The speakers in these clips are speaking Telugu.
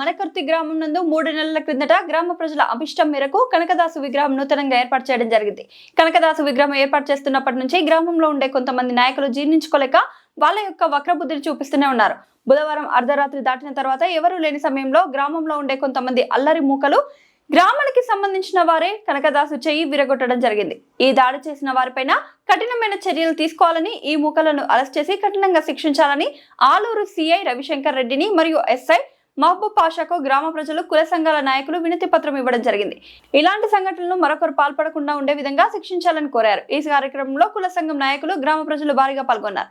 మనకర్తి గ్రామం నందు 3 నెలల క్రిందట గ్రామ ప్రజల అభిష్టం మేరకు కనకదాసు విగ్రహం నూతనంగా ఏర్పాటు చేయడం జరిగింది. కనకదాసు విగ్రహం ఏర్పాటు చేస్తున్నప్పటి నుంచి గ్రామంలో ఉండే కొంతమంది నాయకులు జీర్ణించుకోలేక వాళ్ళ యొక్క వక్రబుద్ధిని చూపిస్తూనే ఉన్నారు. బుధవారం అర్ధరాత్రి దాటిన తర్వాత ఎవరూ లేని సమయంలో గ్రామంలో ఉండే కొంతమంది అల్లరి మూకలు గ్రామానికి సంబంధించిన వారే కనకదాసు చెయ్యి విరగొట్టడం జరిగింది. ఈ దాడి చేసిన వారిపైన కఠినమైన చర్యలు తీసుకోవాలని, ఈ మూకలను అరెస్ట్ చేసి కఠినంగా శిక్షించాలని ఆలూరు సిఐ రవిశంకర్ రెడ్డిని మరియు ఎస్ఐ మహబూబ్ పాషాకు గ్రామ ప్రజలు, కుల సంఘాల నాయకులు వినతి పత్రం ఇవ్వడం జరిగింది. ఇలాంటి సంఘటనలు మరొకరు పాల్పడకుండా ఉండే విధంగా శిక్షించాలని కోరారు. ఈ కార్యక్రమంలో కుల సంఘం నాయకులు, గ్రామ ప్రజలు భారీగా పాల్గొన్నారు.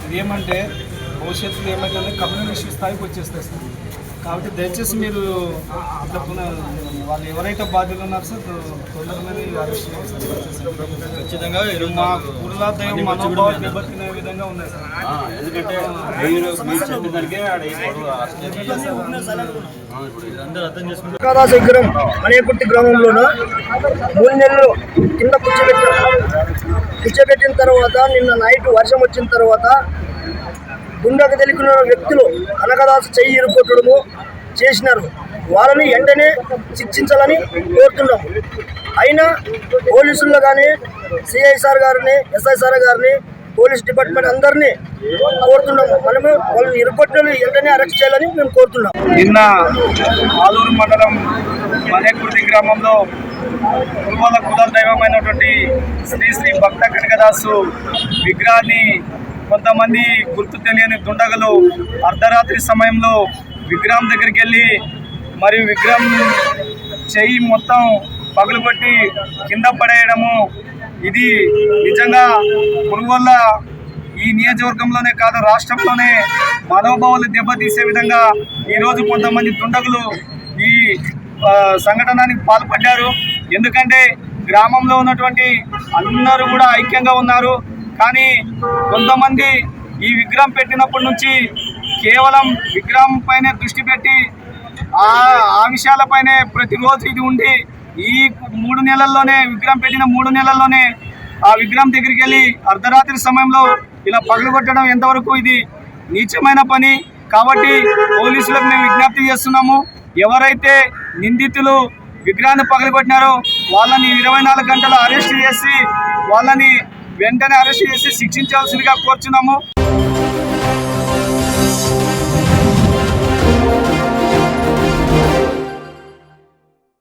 ఇదేమంటే భవిష్యత్తులో ఏమైతే కమ్యూనిస్ట్ స్థాయికి వచ్చేస్తాయి సార్. కాబట్టి దయచేసి మీరు ఇట్లా వాళ్ళు ఎవరైతే బాధ్యులు ఉన్నారు సార్ తొందరగానే అరెస్ట్ ఖచ్చితంగా మా కుర్లా దైవం మనోభావం దెబ్బతినే విధంగా ఉన్నాయి సార్. ఎందుకంటే కనకదాసు విగ్రహం మనయకుర్తి గ్రామంలోన 3 నెలలు కింద కూర్చోబెట్టిన తర్వాత నిన్న నైట్ వర్షం వచ్చిన తర్వాత గుండెకు తెలిసిన వ్యక్తులు కనకదాసు చెయ్యి ఇరుగొట్టడము చేసినారు. వాళ్ళని వెంటనే శిక్షించాలని కోరుతున్నాము. అయినా పోలీసుల్లో కానీ సిఐ సార్ గారిని, ఎస్ఐ సార్ గారిని, పోలీస్ డిపార్ట్మెంట్ అందరినీ కోరుతున్నాము. మనము వాళ్ళని ఇరుగొట్టని వెంటనే అరెస్ట్ చేయాలని మేము కోరుతున్నాం. నిన్న ఆలూరు మండలం మనయకుర్తి గ్రామంలో కుర్మల కుల దైవమైనటువంటి శ్రీ శ్రీ భక్త కనకదాసు విగ్రహాన్ని కొంతమంది గుర్తు తెలియని దుండగులు అర్ధరాత్రి సమయంలో విగ్రహం దగ్గరికి వెళ్ళి మరియు విగ్రహం చెయ్యి మొత్తం పగులుకొట్టి కింద పడేయడము, ఇది నిజంగా పురుగొల్ల ఈ నియోజకవర్గంలోనే కాదు రాష్ట్రంలోనే మనోభావాలు దెబ్బతీసే విధంగా ఈరోజు కొంతమంది దుండగులు ఈ సంఘటనకి పాల్పడ్డారు. ఎందుకంటే గ్రామంలో ఉన్నటువంటి అందరూ కూడా ఐక్యంగా ఉన్నారు. కానీ కొంతమంది ఈ విగ్రహం పెట్టినప్పటి నుంచి కేవలం విగ్రహం పైనే దృష్టి పెట్టి ఆ విషయాలపైనే ప్రతిరోజు ఇది ఉండి ఈ 3 నెలల్లోనే విగ్రహం పెట్టిన 3 నెలల్లోనే ఆ విగ్రహం దగ్గరికి వెళ్ళి అర్ధరాత్రి సమయంలో ఇలా పగలగొట్టడం ఎంతవరకు ఇది నీచమైన పని. కాబట్టి పోలీసులకు మేము విజ్ఞప్తి చేస్తున్నాము, ఎవరైతే నిందితులు విగ్రహాన్ని పగలగొట్టినారో వాళ్ళని 24 గంటలు అరెస్ట్ చేసి వాళ్ళని వెంటనే అరెస్ట్ చేసి శిక్షించాల్సిందిగా కోరుచున్నాము.